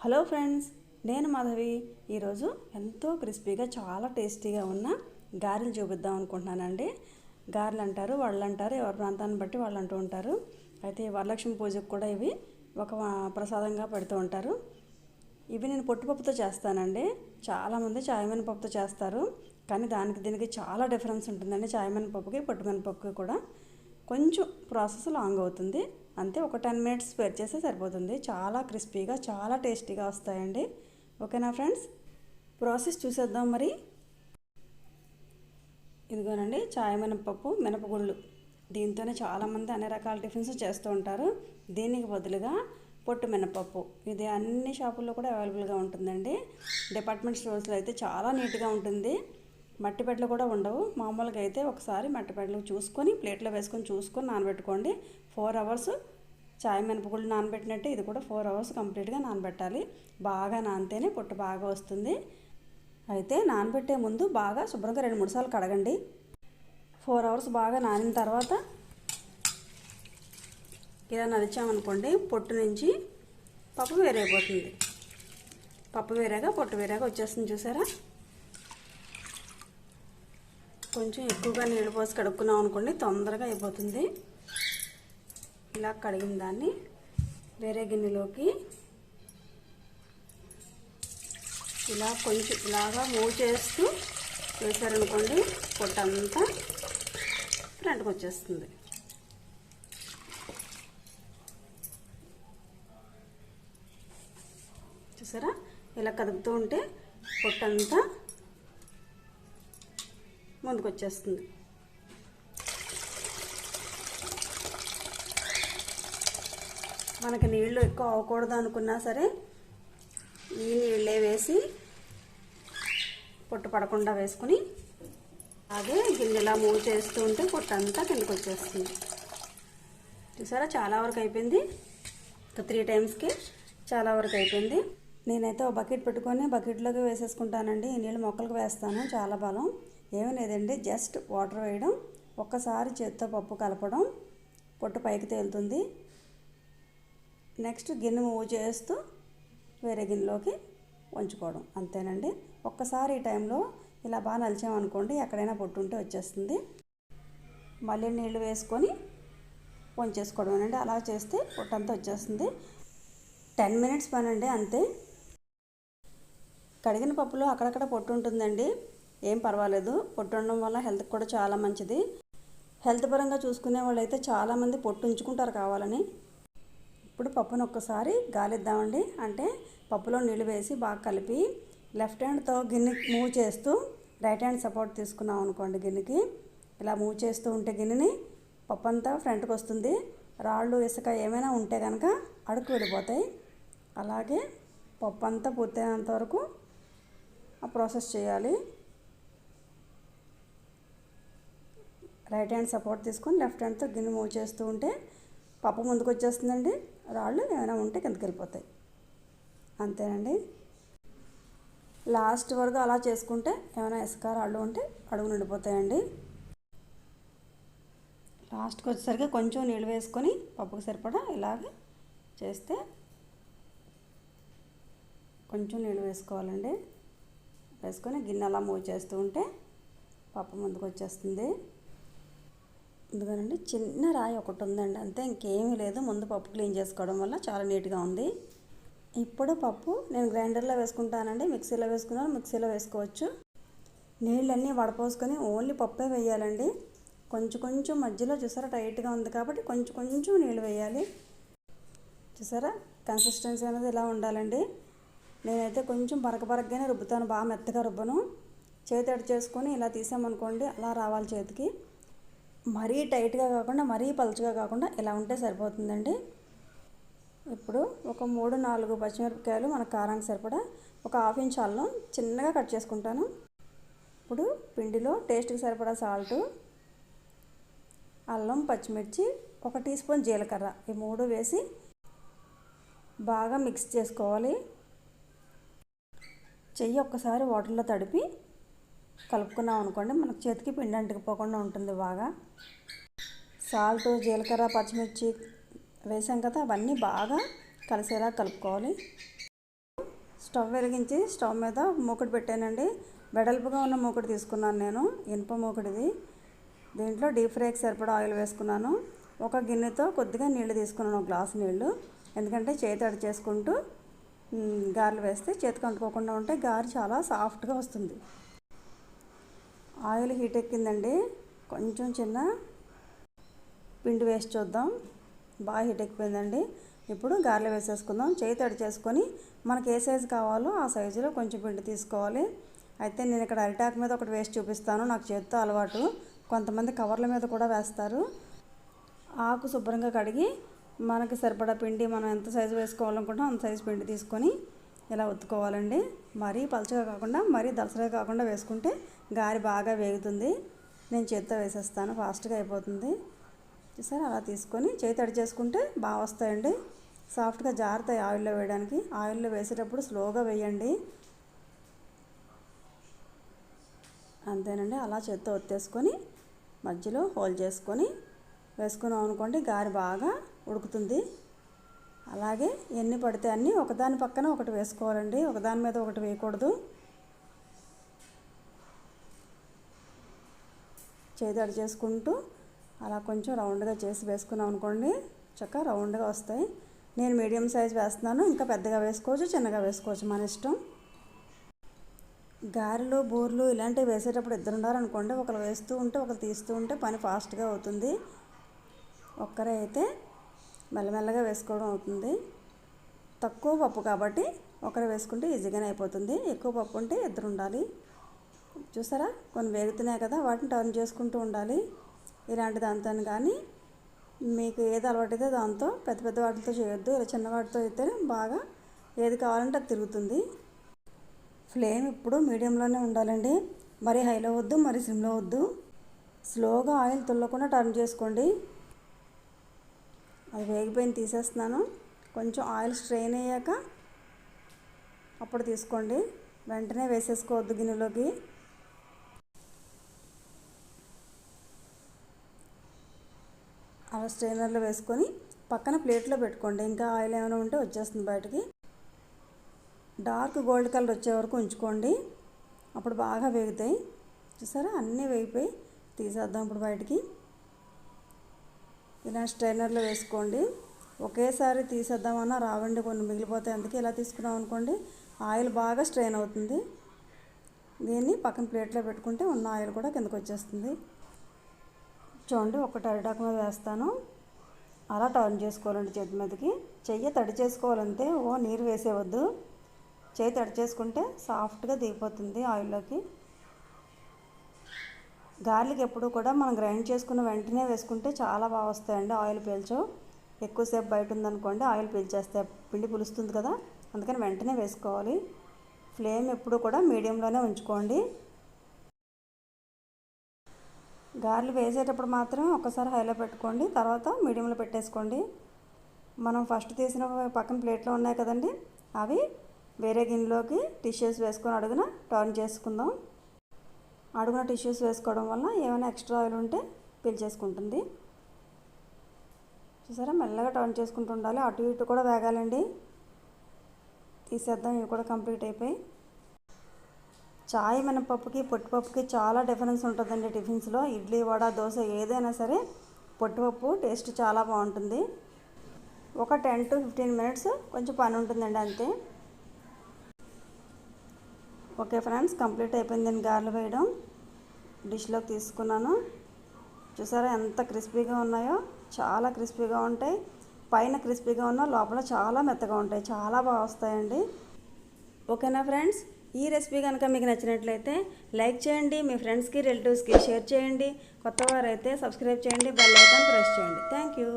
Hello friends, నేను మాధవి. ఈరోజు ఎంతో క్రిస్పీగా చాలా టేస్టీగా ఉన్న గారెలు చూపిద్దాం అనుకుంటున్నానండి. గారెలు అంటారు, వాళ్ళు అంటారు, ఎవరి ప్రాంతాన్ని బట్టి వాళ్ళు అంటూ ఉంటారు. అయితే వరలక్ష్మి పూజకు కూడా ఇవి ఒక ప్రసాదంగా పెడుతూ ఉంటారు. ఇవి నేను పొట్టుపప్పుతో చేస్తానండి. చాలామంది చాయమినపప్పుతో చేస్తారు, కానీ దీనికి చాలా డిఫరెన్స్ ఉంటుందండి. చాయమినపప్పుకి పొట్టుమినపప్పుకి కూడా కొంచెం ప్రాసెస్ లాంగ్ అవుతుంది. అంతే, ఒక 10 మినిట్స్ స్పేర్ చేస్తే సరిపోతుంది. చాలా క్రిస్పీగా చాలా టేస్టీగా వస్తాయండి. ఓకేనా ఫ్రెండ్స్, ప్రాసెస్ చూసేద్దాం మరి. ఇదిగోనండి చాయ్ మినపప్పు, మినపగుళ్ళు. దీంతోనే చాలామంది అన్ని రకాల టిఫిన్స్ చేస్తూ ఉంటారు. దీనికి బదులుగా పొట్టు మినపప్పు ఇది అన్ని షాపుల్లో కూడా అవైలబుల్గా ఉంటుందండి. డిపార్ట్మెంట్ స్టోర్స్లో అయితే చాలా నీట్గా ఉంటుంది. మట్టి పెట్లు కూడా ఉండవు. మామూలుగా అయితే ఒకసారి మట్టి పెట్లు చూసుకొని ప్లేట్లో వేసుకొని చూసుకొని నానబెట్టుకోండి. 4 అవర్స్ చాయ్ మినపగుళ్ళు నానబెట్టినట్టే ఇది కూడా 4 అవర్స్ కంప్లీట్గా నానబెట్టాలి. బాగా నానితేనే పొట్టు బాగా వస్తుంది. అయితే నానబెట్టే ముందు బాగా శుభ్రంగా 2-3 సార్లు కడగండి. 4 అవర్స్ బాగా నానిన తర్వాత ఇలా నలిచామనుకోండి, పొట్టు నుంచి పప్పు వేరైపోతుంది. పప్పు వేరేగా పొట్టు వేరేగా వచ్చేస్తుంది. చూసారా? కొంచెం ఎక్కువగా నీళ్ళు పోసి కడుక్కున్నాం అనుకోండి, తొందరగా అయిపోతుంది. ఇలా కడిగిన దాన్ని వేరే గిన్నెలోకి ఇలా కొంచెం ఇలాగా మూవ్ చేస్తూ వేసారనుకోండి, పొట్టంతా ఫ్రంట్కి వచ్చేస్తుంది. చూసారా? ఇలా కదుపుతూ ఉంటే పొట్టంతా ముందుకు వచ్చేస్తుంది. మనకి నీళ్ళు ఎక్కువ అవ్వకూడదు అనుకున్నా సరే ఈ నీళ్ళే వేసి పొట్టు పడకుండా వేసుకుని అదే గిన్నెలా మూవ్ చేస్తూ ఉంటే పొట్టంతా కిందకి వచ్చేస్తుంది. చూసారా? చాలా వరకు అయిపోయింది. 3 టైమ్స్కి చాలా వరకు అయిపోయింది. నేనైతే ఒక బకెట్ పెట్టుకొని బకెట్లోకి వేసేసుకుంటానండి. ఈ నీళ్ళు మొక్కలకు వేస్తాను. చాలా బలం. ఏమీ లేదండి, జస్ట్ వాటర్ వేయడం, ఒక్కసారి చేత్తో పప్పు కలపడం, పొట్టు పైకి తేలుతుంది. నెక్స్ట్ గిన్నె మూవ్ చేస్తూ వేరే గిన్నెలోకి ఉంచుకోవడం, అంతేనండి. ఒక్కసారి ఈ టైంలో ఇలా బాగా నలిచామనుకోండి, ఎక్కడైనా పొట్టు ఉంటే వచ్చేస్తుంది. మళ్ళీ నీళ్ళు వేసుకొని వంచేసుకోవడం అండి. అలా చేస్తే పొట్టంతా వచ్చేస్తుంది. 10 మినిట్స్ పని అండి, అంతే. కడిగిన పప్పులో అక్కడక్కడ పొట్టు ఉంటుందండి, ఏం పర్వాలేదు. పొట్టు ఉండడం వల్ల హెల్త్కి కూడా చాలా మంచిది. హెల్త్ పరంగా చూసుకునే వాళ్ళు అయితే చాలామంది పొట్టు ఉంచుకుంటారు కావాలని. ఇప్పుడు పప్పును ఒక్కసారి గాలిద్దామండి. అంటే పప్పులో నీళ్ళు వేసి బాగా కలిపి లెఫ్ట్ హ్యాండ్తో గిన్నె మూవ్ చేస్తూ రైట్ హ్యాండ్ సపోర్ట్ తీసుకున్నాం అనుకోండి, గిన్నెకి ఇలా మూవ్ చేస్తూ ఉంటే గిన్నెని పప్పు అంతా ఫ్రంట్కి వస్తుంది. రాళ్ళు ఇసుక ఏమైనా ఉంటే కనుక అడుగు వెళ్ళిపోతాయి. అలాగే పప్పు అంతా పూర్తయినంత వరకు ఆ ప్రాసెస్ చేయాలి. రైట్ హ్యాండ్ సపోర్ట్ తీసుకొని లెఫ్ట్ హ్యాండ్తో గిన్నె మూవ్ చేస్తూ ఉంటే పప్పు ముందుకు వచ్చేస్తుందండి. రాళ్ళు ఏమైనా ఉంటే కిందకి వెళ్ళిపోతాయి, అంతేనండి. లాస్ట్ వరకు అలా చేసుకుంటే ఏమైనా ఇసుక రాళ్ళు ఉంటే అడుగు నిండిపోతాయండి. లాస్ట్కి వచ్చేసరికి కొంచెం నీళ్ళు వేసుకొని పప్పుకు సరిపడా ఇలాగ చేస్తే, కొంచెం నీళ్ళు వేసుకోవాలండి. వేసుకొని గిన్నె అలా మూవ్ చేస్తూ ఉంటే పప్పు ముందుకు వచ్చేస్తుంది. ఎందుకనండి, చిన్న రాయి ఒకటి ఉందండి, అంతే, ఇంకేమీ లేదు. ముందు పప్పు క్లీన్ చేసుకోవడం వల్ల చాలా నీట్గా ఉంది. ఇప్పుడు పప్పు నేను గ్రైండర్లో వేసుకుంటానండి. మిక్సీలో వేసుకున్నాను, మిక్సీలో వేసుకోవచ్చు. నీళ్ళన్నీ వడపోసుకొని ఓన్లీ పప్పే వేయాలండి. కొంచెం కొంచెం మధ్యలో చూసారా టైట్గా ఉంది కాబట్టి కొంచెం కొంచెం నీళ్ళు వేయాలి. చూసారా? కన్సిస్టెన్సీ అనేది ఇలా ఉండాలండి. నేనైతే కొంచెం బరకగానే రుబ్బుతాను, బాగా మెత్తగా రుబ్బను. చేతి అడి చేసుకొని ఇలా తీసామనుకోండి, అలా రావాలి చేతికి. మరీ టైట్గా కాకుండా మరీ పలుచగా కాకుండా ఇలా ఉంటే సరిపోతుందండి. ఇప్పుడు ఒక 3-4 పచ్చిమిరపకాయలు మన కారానికి సరిపడా, ఒక 1/2 ఇంచ్ అల్లం చిన్నగా కట్ చేసుకుంటాను. ఇప్పుడు పిండిలో టేస్ట్కి సరిపడా సాల్టు, అల్లం, పచ్చిమిర్చి, 1 టీ స్పూన్ జీలకర్ర, ఈ 3 వేసి బాగా మిక్స్ చేసుకోవాలి. చెయ్యి ఒక్కసారి వాటర్లో తడిపి కలుపుకున్నాం అనుకోండి, మనకు చేతికి పిండి అంటుకుపోకుండా ఉంటుంది. బాగా సాల్ట్, జీలకర్ర, పచ్చిమిర్చి వేసాం కదా, అవన్నీ బాగా కలిసేలా కలుపుకోవాలి. స్టవ్ వెలిగించి స్టవ్ మీద మూకుడు పెట్టానండి. వెడల్పుగా ఉన్న మూకుడు తీసుకున్నాను నేను, ఇనుప మూకుడిది. దీంట్లో డీప్ ఫ్రైకి సరిపడా ఆయిల్ వేసుకున్నాను. ఒక గిన్నెతో కొద్దిగా నీళ్లు తీసుకున్నాను, ఒక గ్లాసు నీళ్లు. ఎందుకంటే చేతి అడి చేసుకుంటూ గారెలు వేస్తే చేతికి అంటుకోకుండా ఉంటే గారె చాలా సాఫ్ట్గా వస్తుంది. ఆయిల్ హీట్ ఎక్కిందండి. కొంచెం చిన్న పిండి వేసి చూద్దాం. బాగా హీట్ ఎక్కిపోయిందండి. ఇప్పుడు గారెలు వేసేసుకుందాం. చేయి తడి చేసుకొని మనకి ఏ సైజు కావాలో ఆ సైజులో కొంచెం పిండి తీసుకోవాలి. అయితే నేను ఇక్కడ అరిటాకు మీద ఒకటి వేసి చూపిస్తాను, నాకు చేతితో అలవాటు. కొంతమంది కవర్ల మీద కూడా వేస్తారు. ఆకు శుభ్రంగా కడిగి మనకి సరిపడా పిండి, మనం ఎంత సైజు వేసుకోవాలనుకుంటాం అంత సైజు పిండి తీసుకొని ఇలా ఒత్తుకోవాలండి. మరీ పలచగా కాకుండా మరీ దలసరిగా కాకుండా వేసుకుంటే గారె బాగా వేగుతుంది. నేను చేతితో వేసేస్తాను, ఫాస్ట్గా అయిపోతుంది. చూసారా, అలా తీసుకొని చేతి తడి చేసుకుంటే బాగా వస్తాయండి. సాఫ్ట్గా జారుతాయి ఆయిల్లో వేయడానికి. ఆయిల్లో వేసేటప్పుడు స్లోగా వేయండి. అంతేనండి. అలా చేత్తో ఒత్తేసుకొని మధ్యలో హోల్ చేసుకొని వేసుకున్నాం అనుకోండి, గారె బాగా ఉడుకుతుంది. అలాగే ఎన్ని పడితే అన్నీ ఒకదాని పక్కన ఒకటి వేసుకోవాలండి, ఒకదాని మీద ఒకటి వేయకూడదు. చేతి అడి చేసుకుంటూ అలా కొంచెం రౌండ్గా చేసి వేసుకున్నాం అనుకోండి, చక్కగా రౌండ్గా వస్తాయి. నేను మీడియం సైజ్ వేస్తున్నాను, ఇంకా పెద్దగా వేసుకోవచ్చు, చిన్నగా వేసుకోవచ్చు, మన ఇష్టం. గారెలు, బూర్లు ఇలాంటివి వేసేటప్పుడు ఇద్దరు ఉన్నారనుకోండి, ఒకరు వేస్తూ ఉంటే ఒకరు తీస్తూ ఉంటే పని ఫాస్ట్గా అవుతుంది. ఒక్కరే అయితే మెల్లమెల్లగా వేసుకోవడం అవుతుంది. తక్కువ పప్పు కాబట్టి ఒకరు వేసుకుంటే ఈజీగానే అయిపోతుంది. ఎక్కువ పప్పు ఉంటే ఇద్దరు ఉండాలి. చూసారా, కొన్ని వేగుతున్నాయి కదా, వాటిని టర్న్ చేసుకుంటూ ఉండాలి. ఇలాంటి దాంతో కానీ మీకు ఏది అలవాటైతే దాంతో, పెద్ద పెద్ద వాటితో చేయొద్దు. ఇలా చిన్న వాటితో అయితే బాగా ఏది కావాలంటే అది తిరుగుతుంది. ఫ్లేమ్ ఇప్పుడు మీడియంలోనే ఉండాలండి. మరి హైలో వద్దు, మరి సిమ్లో వద్దు. స్లోగా ఆయిల్ తుల్లకుండా టర్న్ చేసుకోండి. అది వేగిపోయింది, తీసేస్తున్నాను. కొంచెం ఆయిల్ స్ట్రెయిన్ అయ్యాక అప్పుడు తీసుకోండి, వెంటనే వేసేసుకోవద్దు గిన్నెలోకి. అలా స్ట్రైనర్లో వేసుకొని పక్కన ప్లేట్లో పెట్టుకోండి. ఇంకా ఆయిల్ ఏమైనా ఉంటే వచ్చేస్తుంది బయటికి. డార్క్ గోల్డ్ కలర్ వచ్చే వరకు ఉంచుకోండి, అప్పుడు బాగా వేగుతాయి. చూసారా, అన్నీ వేగిపోయి తీసేద్దాం ఇప్పుడు బయటికి. ఇలా స్ట్రైనర్లో వేసుకోండి. ఒకేసారి తీసేద్దామన్నా రావండి, కొన్ని మిగిలిపోతాయి. అందుకే ఇలా తీసుకున్నాం అనుకోండి, ఆయిల్ బాగా స్ట్రెయిన్ అవుతుంది. దీన్ని పక్కన ప్లేట్లో పెట్టుకుంటే ఉన్న ఆయిల్ కూడా కిందకు వచ్చేస్తుంది. చూడండి, ఒకటి అరిటాకు మీద వేస్తాను, అలా టర్న్ చేసుకోవాలండి చేతి మీదకి. చెయ్యి తడి చేసుకోవాలంతే, నీరు వేసేవద్దు. చేయి తడి చేసుకుంటే సాఫ్ట్గా దిగిపోతుంది ఆయిల్లోకి. గార్లిక్ ఎప్పుడు కూడా మనం గ్రైండ్ చేసుకున్న వెంటనే వేసుకుంటే చాలా బాగా వస్తాయండి. ఆయిల్ పీల్చవు. ఎక్కువసేపు బయట ఉందనుకోండి ఆయిల్ పీల్చేస్తే పిండి పులుస్తుంది కదా, అందుకని వెంటనే వేసుకోవాలి. ఫ్లేమ్ ఎప్పుడు కూడా మీడియంలోనే ఉంచుకోండి. గారెలు వేసేటప్పుడు మాత్రం ఒకసారి హైలో పెట్టుకోండి, తర్వాత మీడియంలో పెట్టేసుకోండి. మనం ఫస్ట్ తీసిన పక్కన ప్లేట్లో ఉన్నాయి కదండి, అవి వేరే గిన్నెలోకి టిష్యూస్ వేసుకొని అడుగున టర్న్ చేసుకుందాం. అడుగున టిష్యూస్ వేసుకోవడం వల్ల ఏమైనా ఎక్స్ట్రా ఆయిల్ ఉంటే పీల్చేసుకుంటుంది. చూసారా, మెల్లగా టర్న్ చేసుకుంటూ ఉండాలి. అటు ఇటు కూడా వేగాలండి. తీసేద్దాం, ఇవి కూడా కంప్లీట్ అయిపోయి. చాయ్ మినపప్పుకి పొట్టుపప్పుకి చాలా డిఫరెన్స్ ఉంటుందండి. టిఫిన్స్లో ఇడ్లీ, వడ, దోశ ఏదైనా సరే పొట్టుపప్పు టేస్ట్ చాలా బాగుంటుంది. ఒక 10 to 15 minutes కొంచెం పని ఉంటుందండి, అంతే. ఓకే ఫ్రెండ్స్, కంప్లీట్ అయిపోయింది గారెలు వేయడం. డిష్లోకి తీసుకున్నాను. చూసారా ఎంత క్రిస్పీగా ఉన్నాయో, చాలా క్రిస్పీగా ఉంటాయి. పైన క్రిస్పీగా ఉన్న లోపల చాలా మెత్తగా ఉంటాయి, చాలా బాగా వస్తాయండి. ఓకేనా ఫ్రెండ్స్, ఈ రెసిపీ కనుక మీకు నచ్చినట్లయితే లైక్ చేయండి, మీ ఫ్రెండ్స్కి రిలేటివ్స్కి షేర్ చేయండి. కొత్తవారైతే సబ్స్క్రైబ్ చేయండి, బెల్ ఐకాన్ ప్రెస్ చేయండి. Thank you.